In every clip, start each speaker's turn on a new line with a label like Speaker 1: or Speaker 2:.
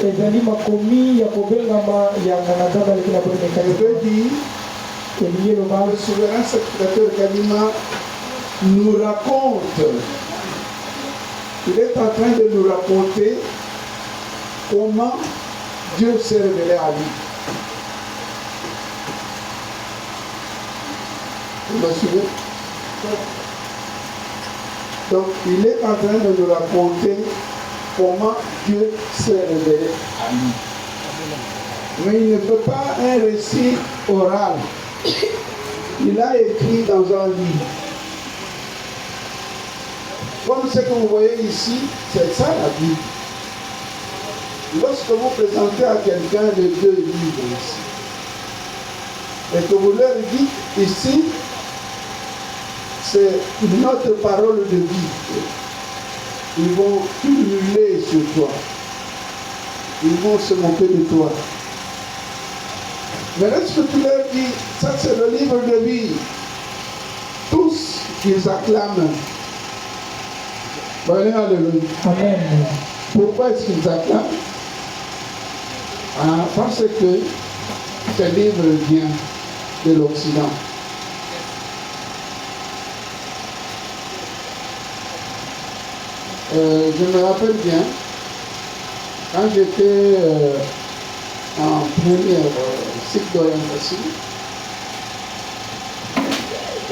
Speaker 1: ezali makomi ya kobengama ya nganga aleki na bonne
Speaker 2: dit
Speaker 1: elingi eloba
Speaker 2: le souverain sacrificateur Kalima nous raconte, il est en train de nous raconter comment Dieu s'est révélé à lui. Vous me suivez? Donc, il est en train de nous raconter comment Dieu s'est révélé à lui. Mais il ne fait pas un récit oral. Il a écrit dans un livre. Comme ce que vous voyez ici, c'est ça la Bible. Lorsque vous présentez à quelqu'un les deux livres ici, et que vous leur dites ici, c'est notre parole de vie. Ils vont hurler sur toi. Ils vont se moquer de toi. Mais lorsque tu leur dis, ça c'est le livre de vie, tous ils acclament. Alléluia.
Speaker 1: Amen.
Speaker 2: Pourquoi est-ce qu'ils acclament? Parce que ce livre vient de l'Occident. Je me rappelle bien, quand j'étais en première cycle d'orientation,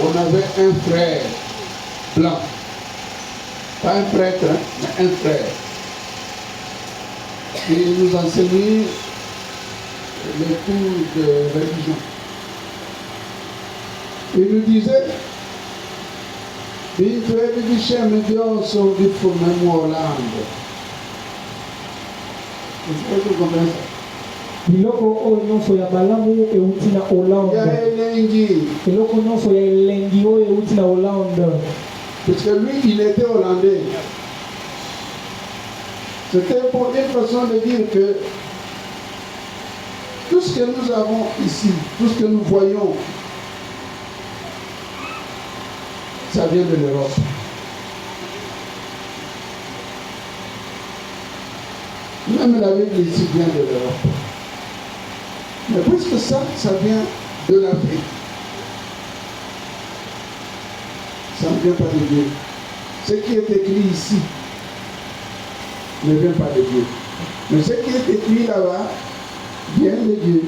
Speaker 2: on avait un frère blanc. Pas un prêtre, hein, mais un frère. Il nous enseignait les cours de religion. Il nous disait, il fait des chemins sur du fond même Hollande. Est-ce que vous comprenez ça?
Speaker 1: biloko oyo nyonso ya malamu euti na Hollande.
Speaker 2: Ya elengi.
Speaker 1: Biloko nyonso ya elengi oyo euti na Hollande.
Speaker 2: Parce que lui, il était hollandais. C'était pour une façon de dire que tout ce que nous avons ici, tout ce que nous voyons, ça vient de l'Europe. Même la Bible ici vient de l'Europe. Mais puisque ça vient de l'Afrique. Ça ne vient pas de Dieu. Ce qui est écrit ici ne vient pas de Dieu. Mais ce qui est écrit là-bas vient de Dieu.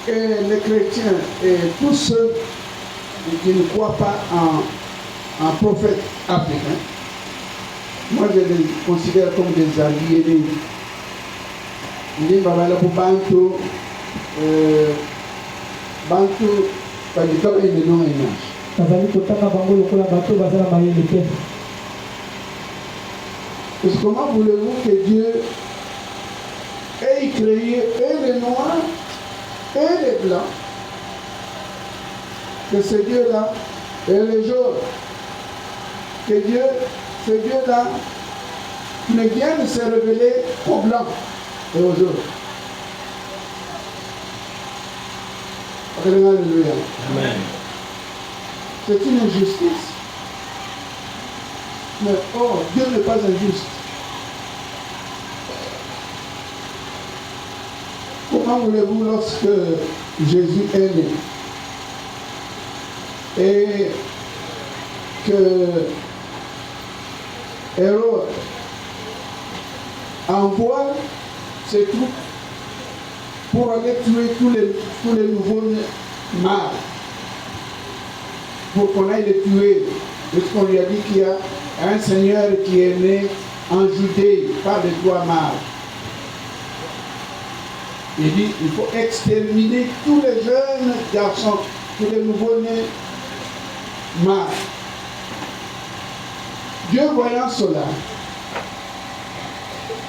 Speaker 2: Et les chrétiens et tous ceux qui ne croient pas en prophète africain, moi je les considère comme des aliénés. Je dis, Bantu, parce que comment voulez-vous que Dieu ait créé et les noirs et les blancs, que ce Dieu-là et les jaunes, que ce Dieu-là ne vienne se révéler aux blancs et aux jaunes. Alléluia.
Speaker 3: Amen.
Speaker 2: C'est une injustice. Mais oh, Dieu n'est pas injuste. Comment voulez-vous lorsque Jésus est né et que Hérode envoie ses troupes pour aller tuer tous les nouveaux-nés mâles, pour qu'on aille les tuer, puisqu'on lui a dit qu'il y a un Seigneur qui est né en Judée par les trois mâles. Il dit il faut exterminer tous les jeunes garçons, tous les nouveaux-nés mâles. Dieu voyant cela,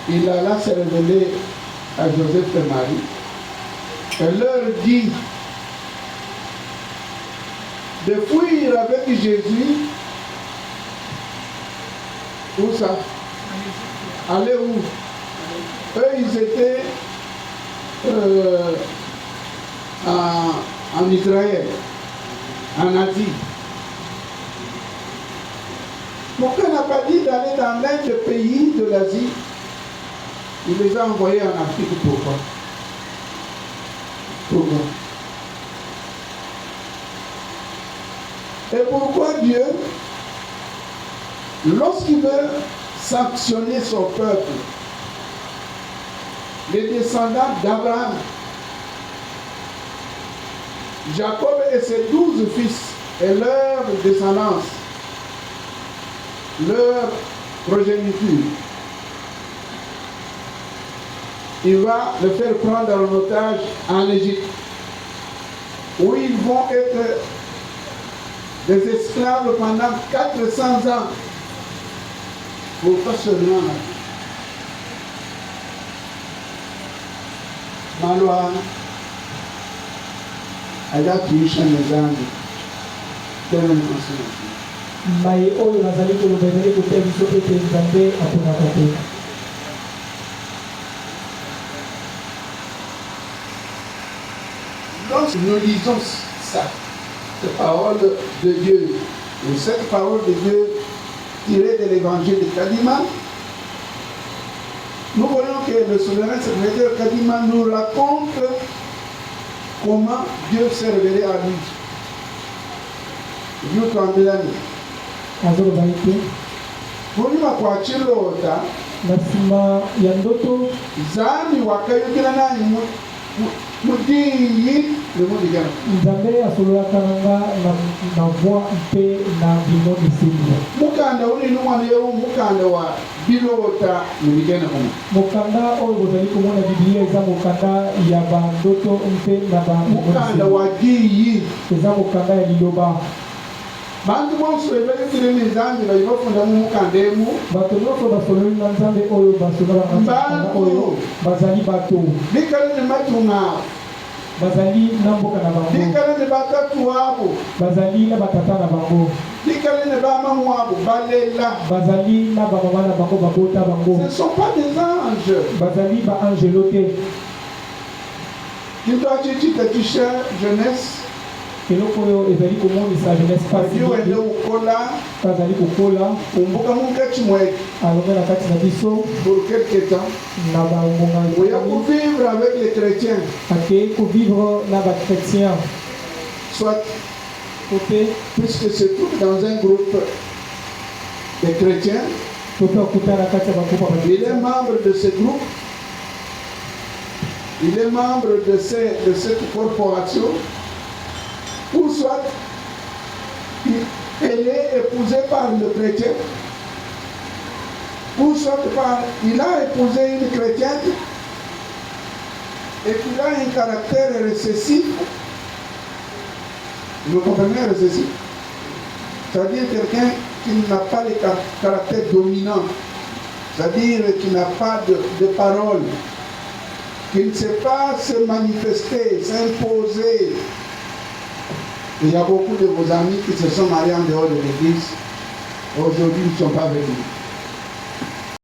Speaker 2: il alla se révéler à Joseph et Marie. Elle leur dit de fuir avec Jésus. Où ça? Aller où? Eux, ils étaient en Israël, en Asie. Pourquoi elle n'a pas dit d'aller dans dans l'un des pays de l'Asie. Il les a envoyés en Afrique. Pourquoi? Pourquoi? Et pourquoi Dieu, lorsqu'il veut sanctionner son peuple, les descendants d'Abraham, Jacob et ses 12 fils et leur descendance, leur progéniture, il va le faire prendre en otage en Égypte, où ils vont être des esclaves pendant 400 ans. Pour pas seulement la loi adaptation les âmes tellement enseignement.
Speaker 1: mai oyo nazali koloba ezali kotia biso ete nzambe aponaka te.
Speaker 2: Lorsque nous lisons ça, cette parole de Dieu, et cette parole de Dieu tirée de l'évangile de Kadima, nous voyons que le souverain secrétaire Kadima nous raconte comment Dieu s'est révélé à lui. Dieu Kambilani.
Speaker 1: azoloba ete
Speaker 2: Kulima kwa chilota
Speaker 1: na nsima ya ndoto
Speaker 2: zani wakayukila nani mudiyi lemudigana.
Speaker 1: nzambe asololaka nanga na voi mpe na bino bisimba.
Speaker 2: Mukanda uli numwana yewu mukanda wa bilota mudigana kuma.
Speaker 1: mokanda oyo bozali komona biblia eza mokanda ya bandoto mpe na
Speaker 2: mukanda wa diyi
Speaker 1: eza mokanda ya liloba.
Speaker 2: bantu bonso ebelekile nzambe bayibafunda mu mukanda emu.
Speaker 1: bato nyonso basololi na nzambe oyo basololaka mokanda oyo bazali bato
Speaker 2: bikale ne matunga
Speaker 1: bazali na mboka na bango,
Speaker 2: bikale ne batatu wabo
Speaker 1: bazali na batata na bango,
Speaker 2: bikale ne bamamu wabo balela.
Speaker 1: bazali na bamama na bango babota bango,
Speaker 2: Ce ne sont pas des anges.
Speaker 1: bazali baangelo te.
Speaker 2: Kintu achitita chisha jeunesse
Speaker 1: eloko oyo ezali komonisa jeunesse pasi
Speaker 2: Dieu ende ukola
Speaker 1: bazali kokola
Speaker 2: umbuka munga chimwe
Speaker 1: alonga na kati na biso
Speaker 2: pour quelque temps.
Speaker 1: na bangonga
Speaker 2: Oya vivre avec les chrétiens,
Speaker 1: akei kovivre na bachrétien
Speaker 2: soit
Speaker 1: kote
Speaker 2: puisque c'est tout dans un groupe de chrétiens.
Speaker 1: kote akuta na kati ya bakopa
Speaker 2: Il est membre de ce groupe. Il est membre de cette corporation. Ou soit elle est épousée par le chrétien. Ou soit il a épousé une chrétienne et qu'il a un caractère récessif. Vous comprenez récessif? C'est-à-dire quelqu'un qui n'a pas le caractère dominant. C'est-à-dire qui n'a pas de parole, qui ne sait pas se manifester, s'imposer. Il y a beaucoup de vos amis qui se sont mariés en dehors de l'église. Aujourd'hui, ils ne sont pas venus.